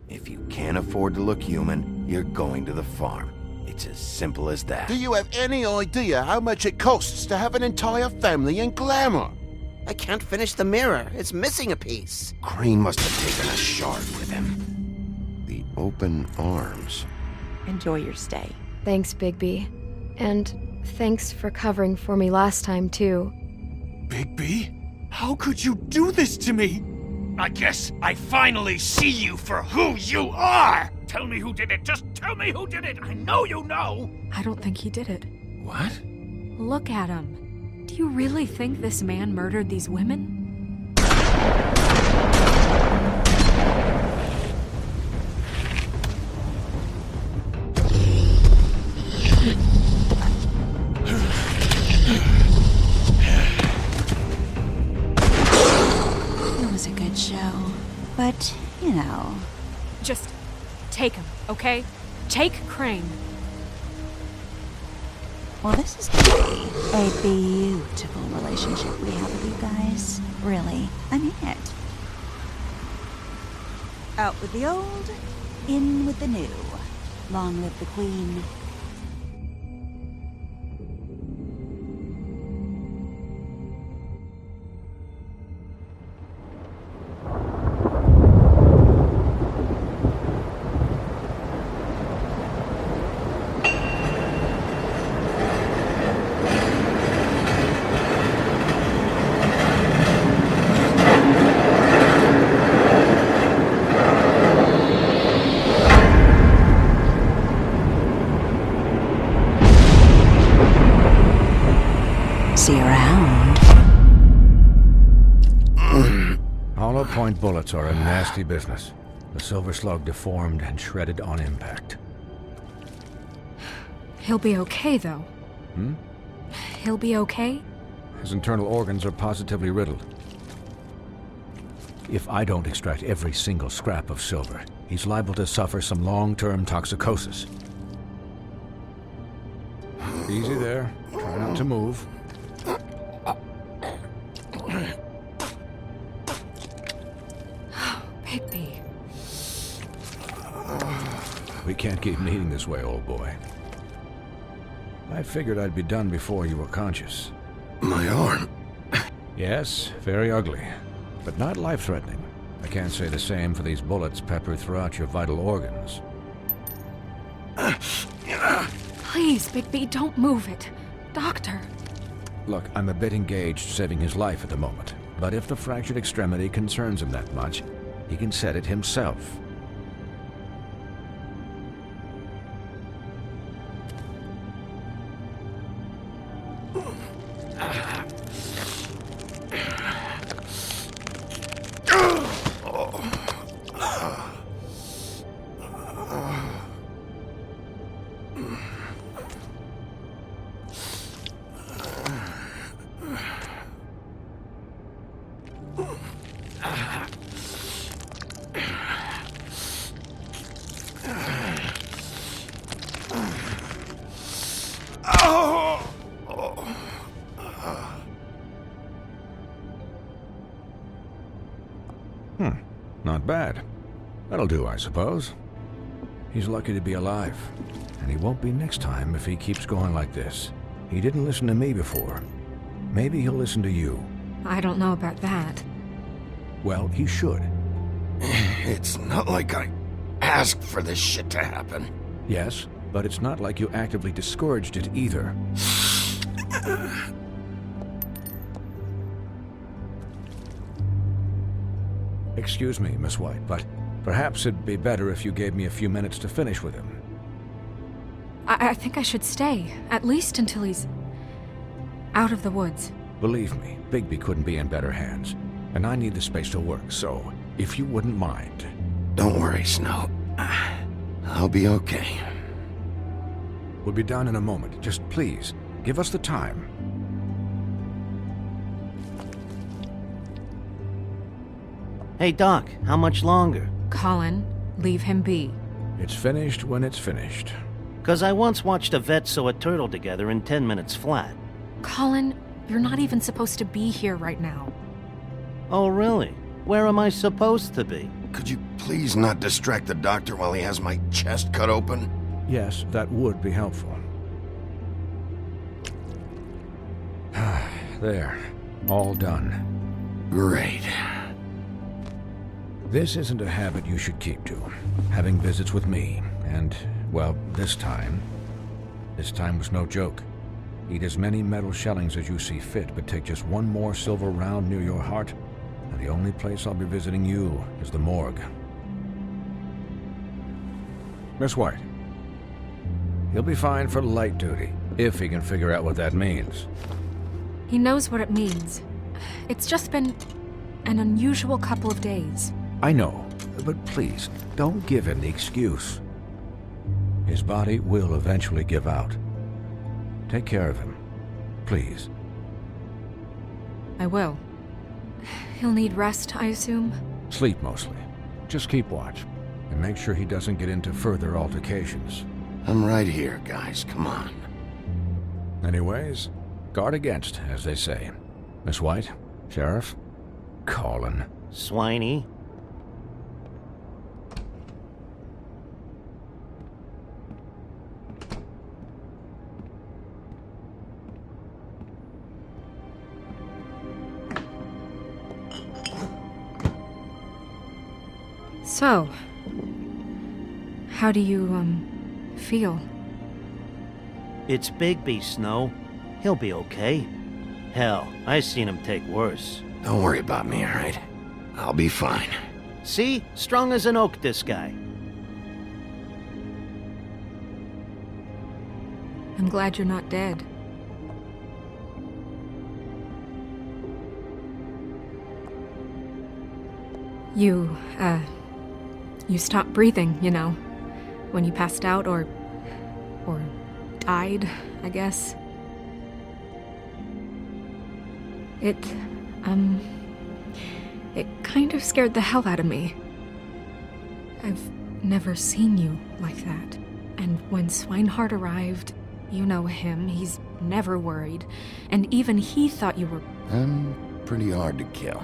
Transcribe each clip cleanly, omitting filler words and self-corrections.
If you can't afford to look human, you're going to the farm. It's as simple as that. Do you have any idea how much it costs to have an entire family in glamour? I can't finish the mirror. It's missing a piece. Crane must have taken a shard with him. The open arms. Enjoy your stay. Thanks, Bigby. And thanks for covering for me last time, too. Bigby? How could you do this to me? I guess I finally see you for who you are! Tell me who did it! Just tell me who did it! I know you know! I don't think he did it. What? Look at him. Do you really think this man murdered these women? It was a good show. But, you know... Just take him, okay? Take Crane. Well, this is gonna be a beautiful relationship we have with you guys. Really, I mean it. Out with the old, in with the new. Long live the Queen. See you around. Hollow point bullets are a nasty business. The silver slug deformed and shredded on impact. He'll be okay, though. He'll be okay? His internal organs are positively riddled. If I don't extract every single scrap of silver, he's liable to suffer some long-term toxicosis. Easy there. Try not to move. Bigby. We can't keep meeting this way, old boy. I figured I'd be done before you were conscious. My arm. Yes, very ugly, but not life-threatening. I can't say the same for these bullets peppered throughout your vital organs. Please, Bigby, don't move it. Doctor. Look, I'm a bit engaged saving his life at the moment, but if the fractured extremity concerns him that much, he can set it himself. Not bad. That'll do, I suppose. He's lucky to be alive, and he won't be next time if he keeps going like this. He didn't listen to me before. Maybe he'll listen to you. I don't know about that. Well, he should. It's not like I asked for this shit to happen. Yes, but it's not like you actively discouraged it either. Excuse me, Miss White, but perhaps it'd be better if you gave me a few minutes to finish with him. I think I should stay, at least until he's out of the woods. Believe me, Bigby couldn't be in better hands, and I need the space to work, so if you wouldn't mind. Don't worry, Snow. I'll be okay. We'll be done in a moment. Just please, give us the time. Hey, Doc, how much longer? Colin, leave him be. It's finished when it's finished. 'Cause I once watched a vet sew a turtle together in 10 minutes flat. Colin, you're not even supposed to be here right now. Oh, really? Where am I supposed to be? Could you please not distract the doctor while he has my chest cut open? Yes, that would be helpful. There. All done. Great. This isn't a habit you should keep to. Having visits with me, and, well, this time was no joke. Eat as many metal shellings as you see fit, but take just one more silver round near your heart, and the only place I'll be visiting you is the morgue. Miss White. He'll be fine for light duty, if he can figure out what that means. He knows what it means. It's just been an unusual couple of days. I know, but please, don't give him the excuse. His body will eventually give out. Take care of him, please. I will. He'll need rest, I assume? Sleep mostly. Just keep watch, and make sure he doesn't get into further altercations. I'm right here, guys. Come on. Anyways, guard against, as they say. Miss White, Sheriff, Colin. Swiney. So, how do you, feel? It's Bigby, Snow. He'll be okay. Hell, I seen him take worse. Don't worry about me, all right? I'll be fine. See? Strong as an oak, this guy. I'm glad you're not dead. You stopped breathing, you know, when you passed out or died, I guess. It kind of scared the hell out of me. I've never seen you like that. And when Swinehart arrived, you know him, he's never worried. And even he thought you were... I'm pretty hard to kill.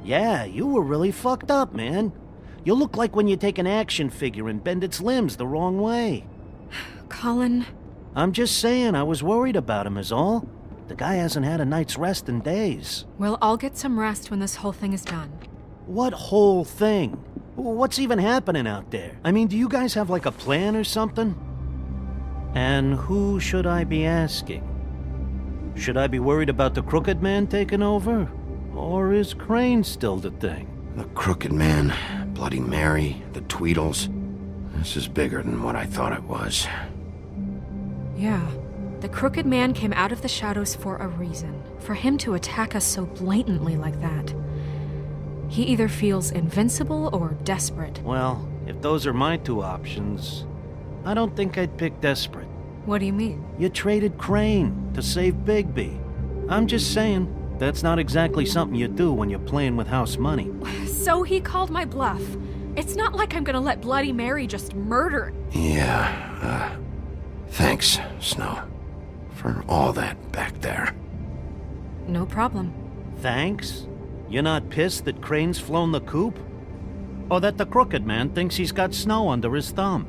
Yeah, you were really fucked up, man. You look like when you take an action figure and bend its limbs the wrong way. Colin... I'm just saying, I was worried about him is all. The guy hasn't had a night's rest in days. Well, I'll get some rest when this whole thing is done. What whole thing? What's even happening out there? I mean, do you guys have like a plan or something? And who should I be asking? Should I be worried about the Crooked Man taking over? Or is Crane still the thing? The Crooked Man, Bloody Mary, the Tweedles. This is bigger than what I thought it was. Yeah. The Crooked Man came out of the shadows for a reason. For him to attack us so blatantly like that. He either feels invincible or desperate. Well, if those are my two options, I don't think I'd pick desperate. What do you mean? You traded Crane to save Bigby. I'm just saying, that's not exactly something you do when you're playing with house money. So he called my bluff. It's not like I'm gonna let Bloody Mary just murder... Yeah, thanks, Snow, for all that back there. No problem. Thanks? You're not pissed that Crane's flown the coop? Or that the Crooked Man thinks he's got Snow under his thumb?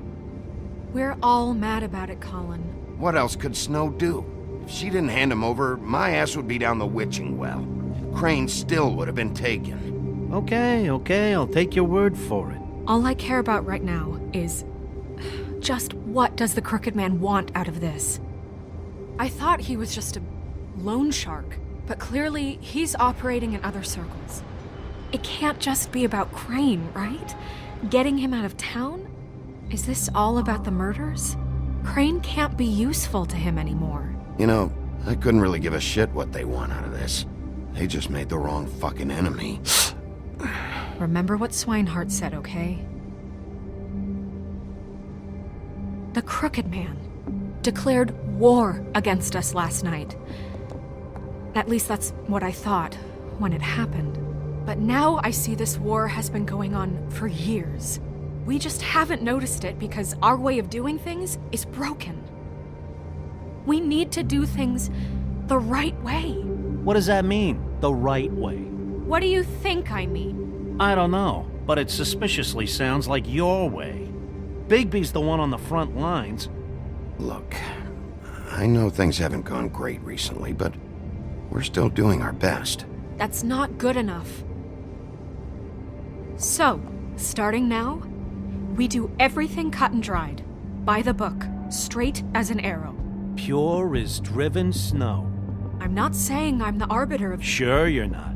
We're all mad about it, Colin. What else could Snow do? If she didn't hand him over, my ass would be down the witching well. Crane still would have been taken. Okay, I'll take your word for it. All I care about right now is... just what does the Crooked Man want out of this? I thought he was just a loan shark, but clearly he's operating in other circles. It can't just be about Crane, right? Getting him out of town? Is this all about the murders? Crane can't be useful to him anymore. You know, I couldn't really give a shit what they want out of this. They just made the wrong fucking enemy. Remember what Swinehart said, okay? The Crooked Man declared war against us last night. At least that's what I thought when it happened. But now I see this war has been going on for years. We just haven't noticed it because our way of doing things is broken. We need to do things the right way. What does that mean, the right way? What do you think I mean? I don't know, but it suspiciously sounds like your way. Bigby's the one on the front lines. Look, I know things haven't gone great recently, but we're still doing our best. That's not good enough. So, starting now, we do everything cut and dried. By the book, straight as an arrow. Pure as driven snow. I'm not saying I'm the arbiter of... Sure you're not.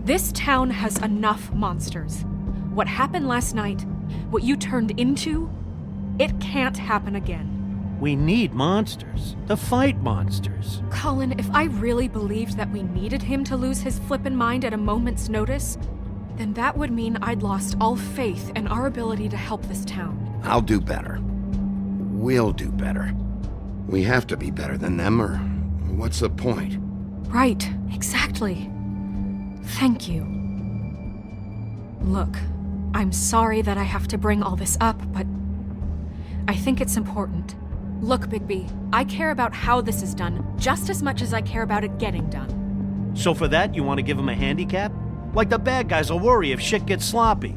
This town has enough monsters. What happened last night, what you turned into, it can't happen again. We need monsters. To fight monsters. Colin, if I really believed that we needed him to lose his flippin' mind at a moment's notice, then that would mean I'd lost all faith in our ability to help this town. I'll do better. We'll do better. We have to be better than them, or what's the point? Right, exactly. Thank you. Look, I'm sorry that I have to bring all this up, but I think it's important. Look, Bigby, I care about how this is done just as much as I care about it getting done. So for that, you want to give him a handicap? Like the bad guys will worry if shit gets sloppy.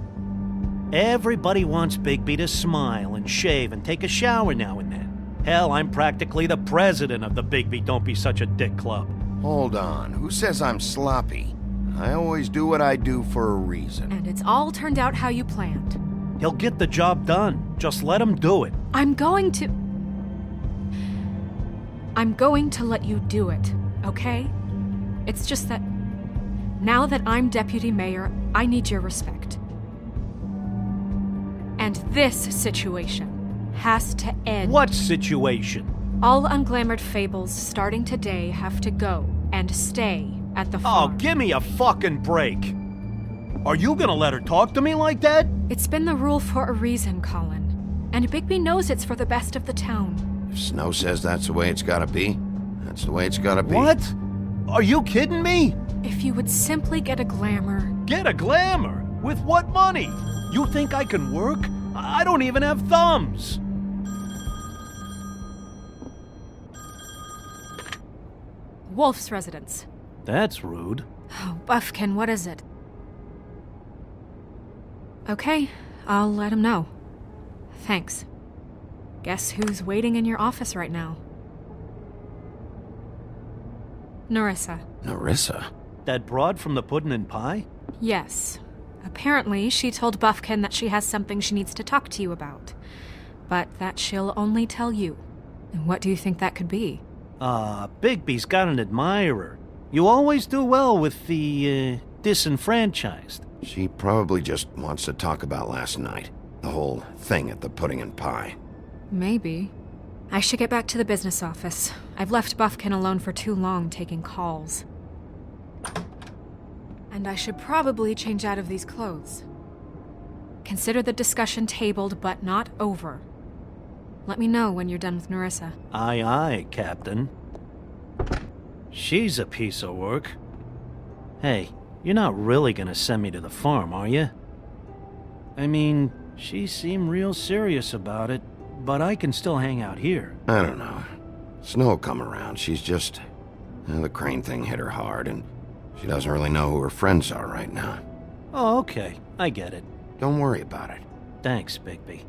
Everybody wants Bigby to smile and shave and take a shower now and then. Hell, I'm practically the president of the Bigby Don't Be Such a Dick Club. Hold on, who says I'm sloppy? I always do what I do for a reason. And it's all turned out how you planned. He'll get the job done. Just let him do it. I'm going to let you do it, okay? It's just that now that I'm deputy mayor, I need your respect. And this situation has to end. What situation? All unglamored fables starting today have to go and stay at the farm. Oh, give me a fucking break. Are you gonna let her talk to me like that? It's been the rule for a reason, Colin. And Bigby knows it's for the best of the town. If Snow says that's the way it's gotta be, that's the way it's gotta be. What? Are you kidding me? If you would simply get a glamour. Get a glamour? With what money? You think I can work? I don't even have thumbs. Wolf's residence. That's rude. Oh, Buffkin, what is it? Okay, I'll let him know. Thanks. Guess who's waiting in your office right now? Nerissa. Nerissa? That broad from the puddin' and pie? Yes. Apparently, she told Buffkin that she has something she needs to talk to you about. But that she'll only tell you. And what do you think that could be? Bigby's got an admirer. You always do well with the, disenfranchised. She probably just wants to talk about last night. The whole thing at the pudding and pie. Maybe. I should get back to the business office. I've left Buffkin alone for too long taking calls. And I should probably change out of these clothes. Consider the discussion tabled but not over. Let me know when you're done with Nerissa. Aye, aye, Captain. She's a piece of work. Hey, you're not really gonna send me to the farm, are you? I mean, she seemed real serious about it, but I can still hang out here. I don't know. Snow will come around. She's just... the Crane thing hit her hard, and she doesn't really know who her friends are right now. Oh, okay. I get it. Don't worry about it. Thanks, Bigby.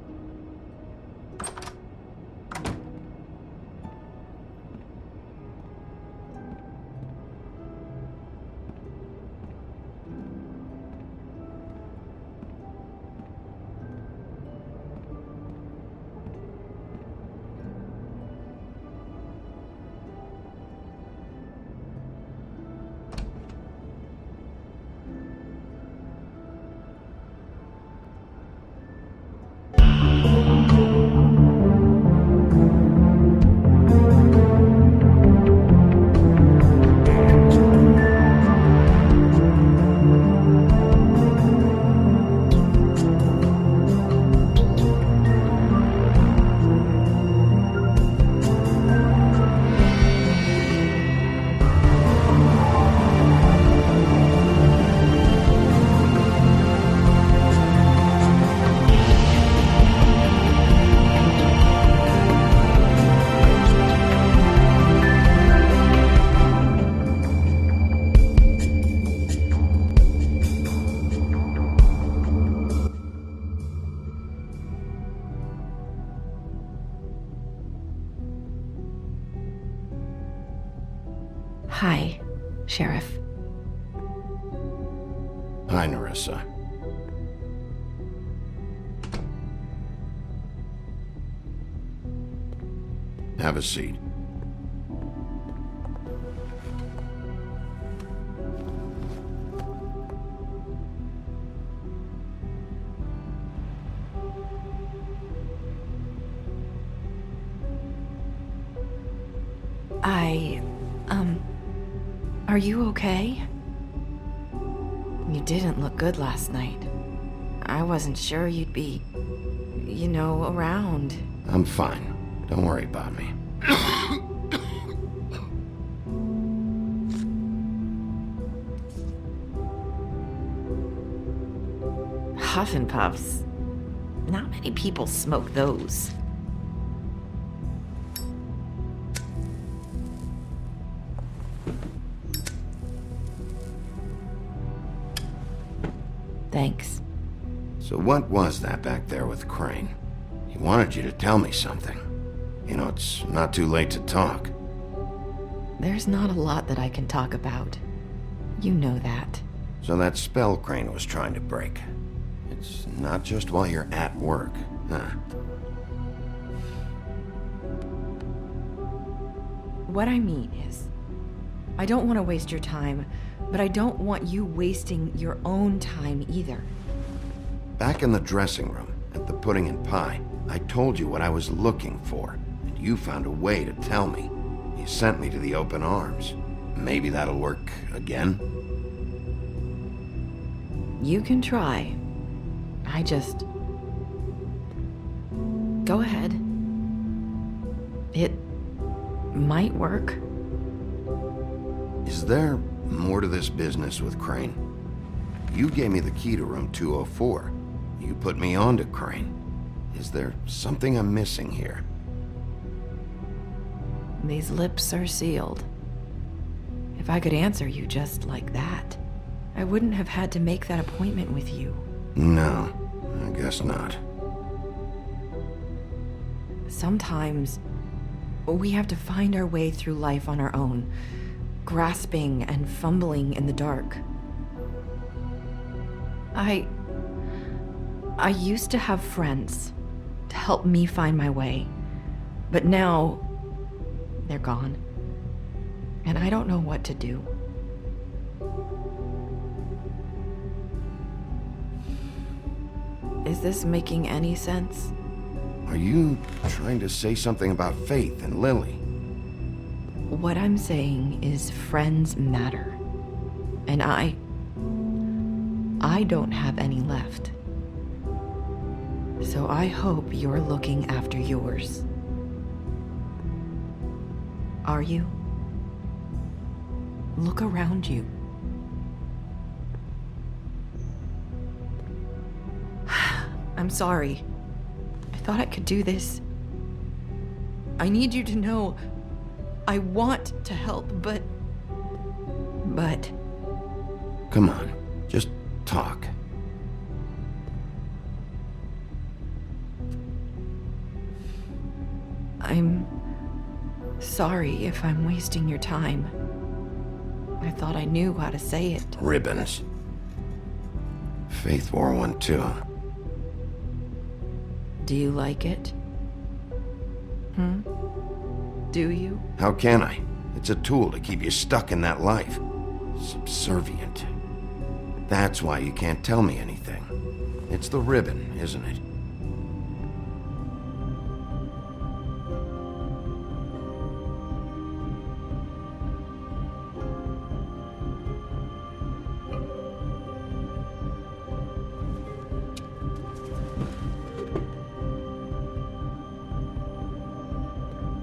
Hi, Sheriff. Hi, Nerissa. Have a seat. Are you okay? You didn't look good last night. I wasn't sure you'd be, around. I'm fine. Don't worry about me. Huff and Puffs. Not many people smoke those. Thanks. So what was that back there with Crane? He wanted you to tell me something. You know, it's not too late to talk. There's not a lot that I can talk about. You know that. So that spell Crane was trying to break. It's not just while you're at work, huh? What I mean is, I don't want to waste your time, but I don't want you wasting your own time either. Back in the dressing room, at the pudding and pie, I told you what I was looking for, and you found a way to tell me. You sent me to the open arms. Maybe that'll work again? You can try. Go ahead. It might work. Is there more to this business with Crane? You gave me the key to room 204. You put me on to Crane. Is there something I'm missing here? These lips are sealed. If I could answer you just like that, I wouldn't have had to make that appointment with you. No, I guess not. Sometimes we have to find our way through life on our own, grasping and fumbling in the dark. I used to have friends to help me find my way, but now they're gone, and I don't know what to do. Is this making any sense? Are you trying to say something about Faith and Lily? What I'm saying is friends matter. And I don't have any left. So I hope you're looking after yours. Are you? Look around you. I'm sorry. I thought I could do this. I need you to know I want to help, but... Come on, just talk. I'm sorry if I'm wasting your time. I thought I knew how to say it. Ribbons. Faith wore one too. Do you like it? Do you? How can I? It's a tool to keep you stuck in that life. Subservient. That's why you can't tell me anything. It's the ribbon, isn't it?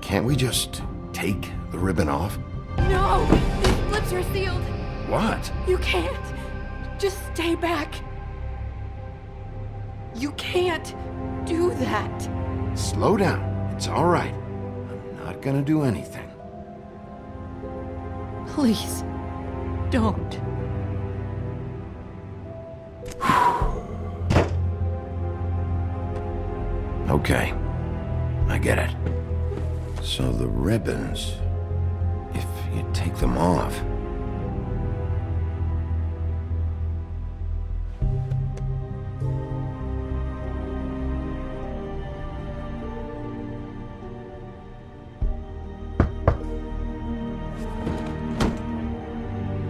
Can't we just take the ribbon off? No! These lips are sealed! What? You can't! Just stay back! You can't do that! Slow down. It's all right. I'm not gonna do anything. Please, don't. Okay. I get it. So the ribbons... If you take them off?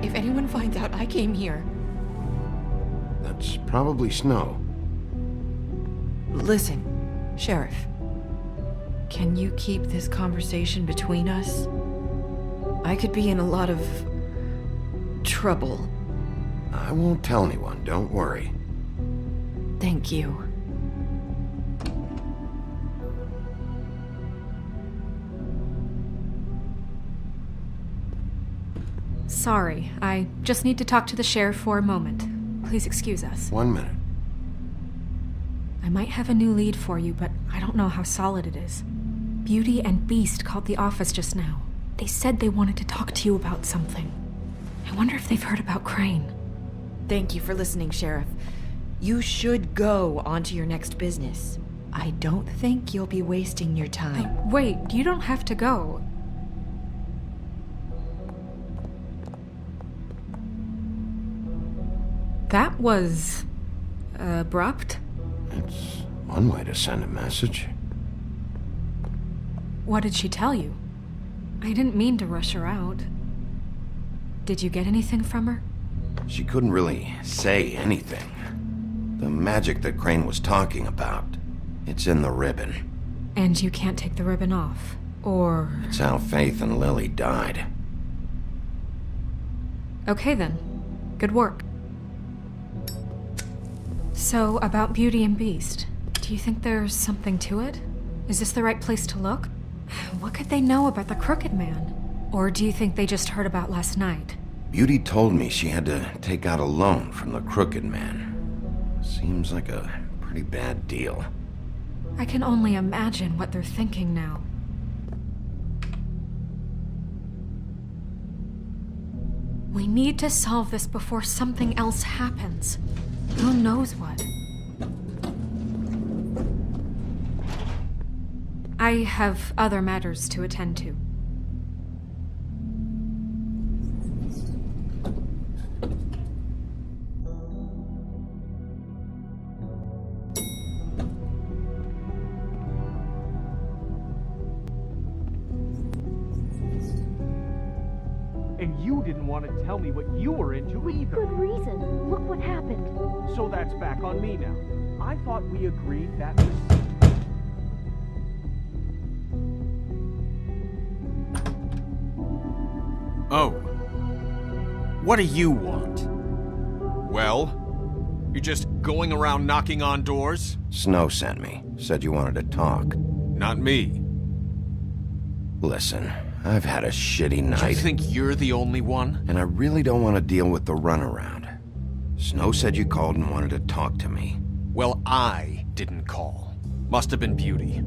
If anyone finds out I came here... That's probably Snow. Listen, Sheriff. Can you keep this conversation between us? I could be in a lot of... trouble. I won't tell anyone, don't worry. Thank you. Sorry, I just need to talk to the sheriff for a moment. Please excuse us. 1 minute. I might have a new lead for you, but I don't know how solid it is. Beauty and Beast called the office just now. They said they wanted to talk to you about something. I wonder if they've heard about Crane. Thank you for listening, Sheriff. You should go on to your next business. I don't think you'll be wasting your time. Wait, you don't have to go. That was... abrupt? It's one way to send a message. What did she tell you? I didn't mean to rush her out. Did you get anything from her? She couldn't really say anything. The magic that Crane was talking about, it's in the ribbon. And you can't take the ribbon off, or... It's how Faith and Lily died. Okay then. Good work. So, about Beauty and Beast, do you think there's something to it? Is this the right place to look? What could they know about the Crooked Man? Or do you think they just heard about last night? Beauty told me she had to take out a loan from the Crooked Man. Seems like a pretty bad deal. I can only imagine what they're thinking now. We need to solve this before something else happens. Who knows what? I have other matters to attend to. And you didn't want to tell me what you were into either. Good reason. Look what happened. So that's back on me now. I thought we agreed that was... Oh. What do you want? Well? You're just going around knocking on doors? Snow sent me. Said you wanted to talk. Not me. Listen, I've had a shitty night. Do you think you're the only one? And I really don't want to deal with the runaround. Snow said you called and wanted to talk to me. Well, I didn't call. Must have been Beauty.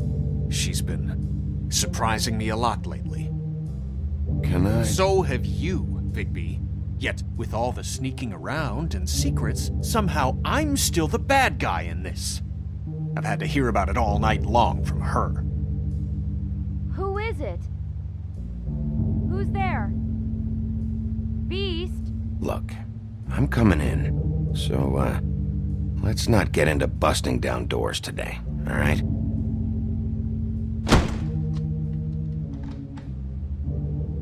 She's been surprising me a lot lately. Can I? So have you, Bigby. Yet, with all the sneaking around and secrets, somehow I'm still the bad guy in this. I've had to hear about it all night long from her. Who is it? Who's there? Beast? Look, I'm coming in. So, let's not get into busting down doors today, all right?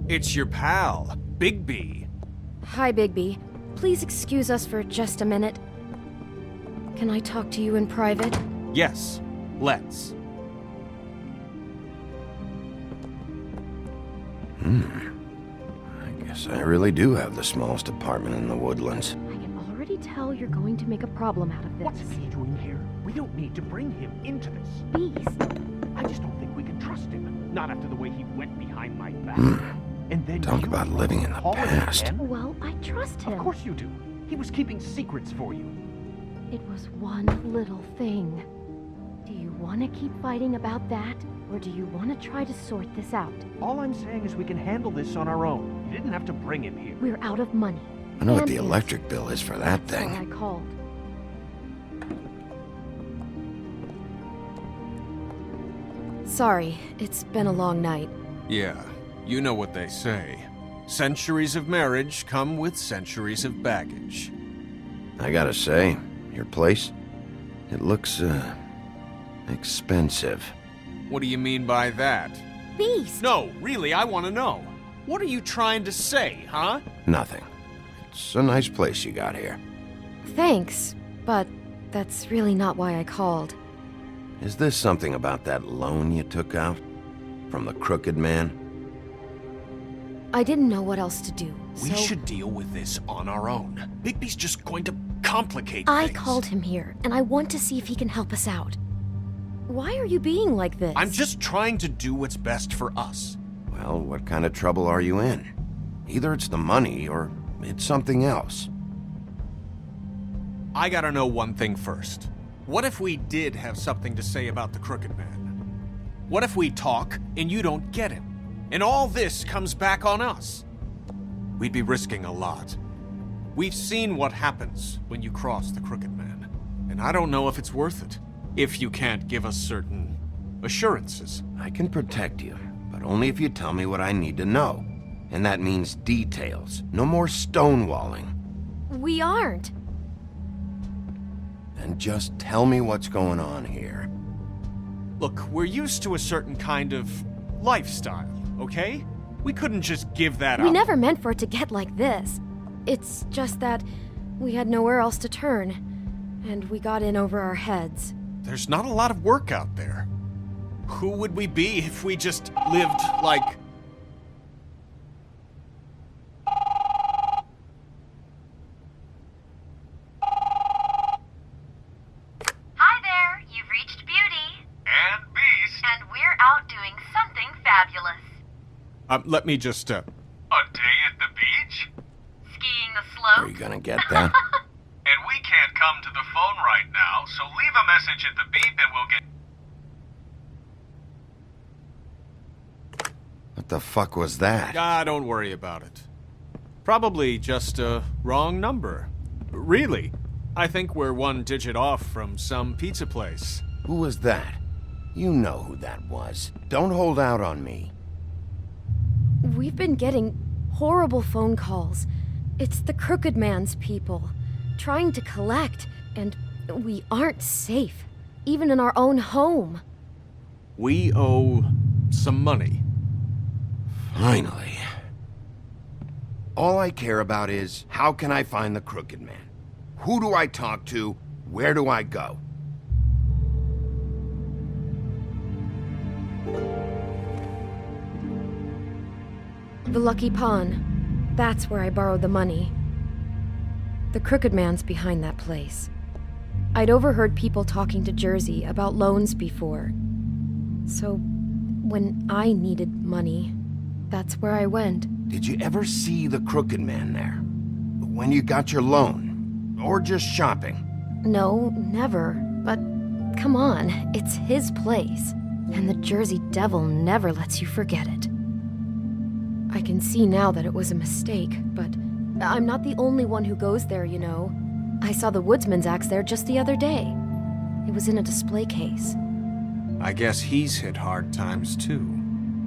It's your pal, Bigby. Hi, Bigby. Please excuse us for just a minute. Can I talk to you in private? Yes, let's. I guess I really do have the smallest apartment in the Woodlands. I can already tell you're going to make a problem out of this. What's he doing here? We don't need to bring him into this. Beast? I just don't think we can trust him. Not after the way he went behind my back. And then Talk you about living in the call him past. again? Well, I trust him. Of course you do. He was keeping secrets for you. It was one little thing. Do you want to keep fighting about that? Or do you want to try to sort this out? All I'm saying is we can handle this on our own. You didn't have to bring him here. We're out of money. I know what And the Beast. electric bill is for that That's why I thing. called. Sorry, it's been a long night. Yeah, you know what they say. Centuries of marriage come with centuries of baggage. I gotta say, your place, it looks, expensive. What do you mean by that? Beast! No, really, I want to know. What are you trying to say, huh? Nothing. It's a nice place you got here. Thanks, but that's really not why I called. Is this something about that loan you took out? From the crooked man? I didn't know what else to do, We so should deal with this on our own. Bigby's just going to complicate I things. called him here, and I want to see if he can help us out. Why are you being like this? I'm just trying to do what's best for us. Well, what kind of trouble are you in? Either it's the money, or it's something else. I gotta know one thing first. What if we did have something to say about the Crooked Man? What if we talk and you don't get him? And all this comes back on us? We'd be risking a lot. We've seen what happens when you cross the Crooked Man, and I don't know if it's worth it, if you can't give us certain assurances. I can protect you, but only if you tell me what I need to know. And that means details. No more stonewalling. We aren't. And just tell me what's going on here. Look, we're used to a certain kind of lifestyle, okay? We couldn't just give that up. We never meant for it to get like this. It's just that we had nowhere else to turn, and we got in over our heads. There's not a lot of work out there. Who would we be if we just lived like... Hi there, you've reached Beauty. And Beast. And we're out doing something fabulous. Let me just, A day at the beach? Skiing the Are you slopes. gonna get that? And we can't come to the phone right now, so leave a message at the beep and we'll get... What the fuck was that? don't worry about it. Probably just a wrong number. Really, I think we're one digit off from some pizza place. Who was that? You know who that was. Don't hold out on me. We've been getting horrible phone calls. It's the Crooked Man's people, trying to collect, and we aren't safe, even in our own home. We owe some money. Finally. All I care about is, how can I find the Crooked Man? Who do I talk to? Where do I go? The Lucky Pawn. That's where I borrowed the money. The Crooked Man's behind that place. I'd overheard people talking to Jersey about loans before. So, when I needed money, that's where I went. Did you ever see the Crooked Man there? When you got your loan? Or just shopping? No, never. But come on, it's his place. And the Jersey Devil never lets you forget it. I can see now that it was a mistake, but I'm not the only one who goes there, you know. I saw the woodsman's axe there just the other day. It was in a display case. I guess he's hit hard times too.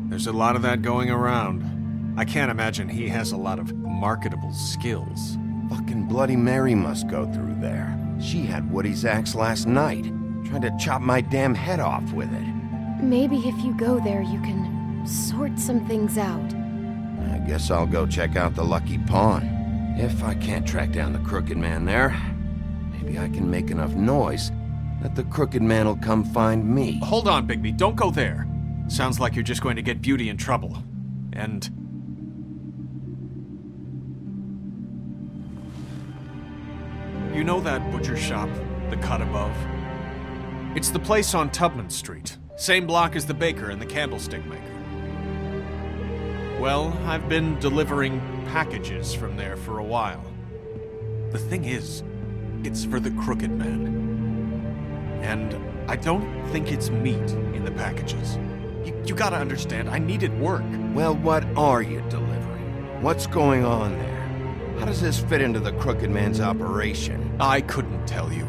There's a lot of that going around. I can't imagine he has a lot of marketable skills. Fucking Bloody Mary must go through there. She had Woody's axe last night. Tried to chop my damn head off with it. Maybe if you go there, you can sort some things out. I guess I'll go check out the Lucky Pawn. If I can't track down the Crooked Man there, maybe I can make enough noise that the Crooked Man will come find me. Hold on, Bigby, don't go there. Sounds like you're just going to get Beauty in trouble. And... you know that butcher shop, the cut above? It's the place on Tubman Street. Same block as the baker and the candlestick maker. Well, I've been delivering packages from there for a while. The thing is, it's for the Crooked Man. And I don't think it's meat in the packages. You gotta understand, I needed work. Well, what are you delivering? What's going on there? How does this fit into the Crooked Man's operation? I couldn't tell you,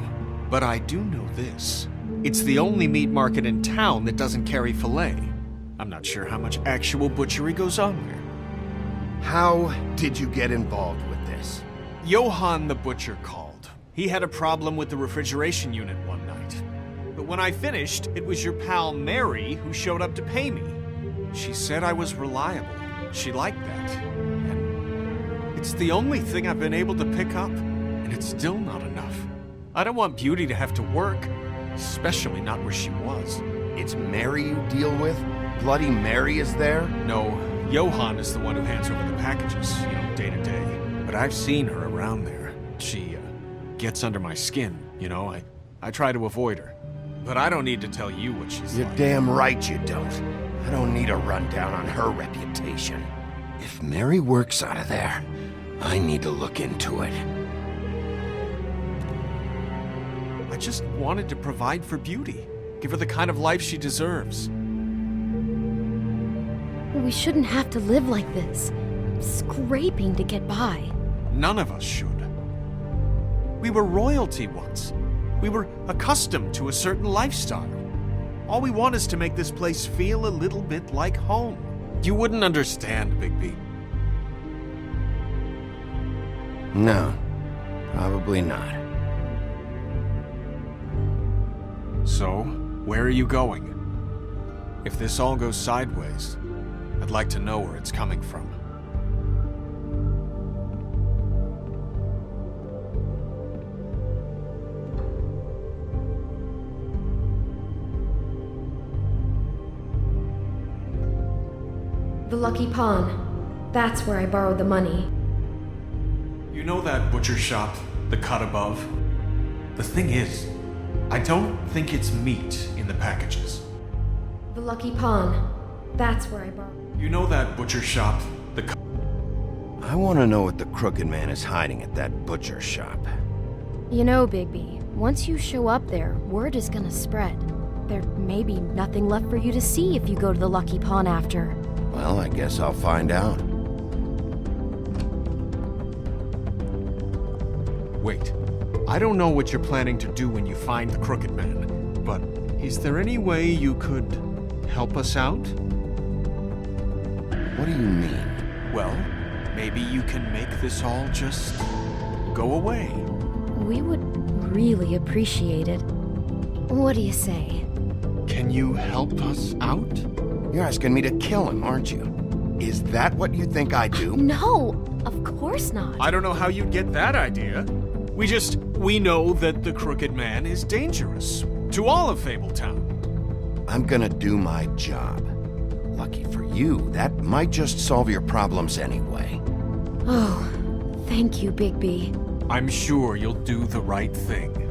but I do know this. It's the only meat market in town that doesn't carry filet. I'm not sure how much actual butchery goes on there. How did you get involved with this? Johann the Butcher called. He had a problem with the refrigeration unit one night. But when I finished, it was your pal Mary who showed up to pay me. She said I was reliable. She liked that. And it's the only thing I've been able to pick up, and it's still not enough. I don't want Beauty to have to work, especially not where she was. It's Mary you deal with? Bloody Mary is there? No, Johann is the one who hands over the packages, day to day. But I've seen her around there. She, gets under my skin, I try to avoid her. But I don't need to tell you what she's You're like. damn right you don't. I don't need a rundown on her reputation. If Mary works out of there, I need to look into it. I just wanted to provide for Beauty. Give her the kind of life she deserves. We shouldn't have to live like this, scraping to get by. None of us should. We were royalty once. We were accustomed to a certain lifestyle. All we want is to make this place feel a little bit like home. You wouldn't understand, Bigby. No, probably not. So, where are you going? If this all goes sideways, I'd like to know where it's coming from. The Lucky Pawn. That's where I borrowed the money. You know that butcher shop, the cut above? The thing is, I don't think it's meat in the packages. The Lucky Pawn. That's where I borrowed. You know that butcher shop, the cut... I want to know what the Crooked Man is hiding at that butcher shop. You know, Bigby, once you show up there, word is gonna spread. There may be nothing left for you to see if you go to the Lucky Pawn after. Well, I guess I'll find out. Wait. I don't know what you're planning to do when you find the Crooked Man, but is there any way you could help us out? What do you mean? Well, maybe you can make this all just go away. We would really appreciate it. What do you say? Can you help us out? You're asking me to kill him, aren't you? Is that what you think I do? No, of course not. I don't know how you'd get that idea. We know that the Crooked Man is dangerous to all of Fabletown. I'm gonna do my job. Lucky for you, that might just solve your problems anyway. Oh, thank you, Bigby. I'm sure you'll do the right thing.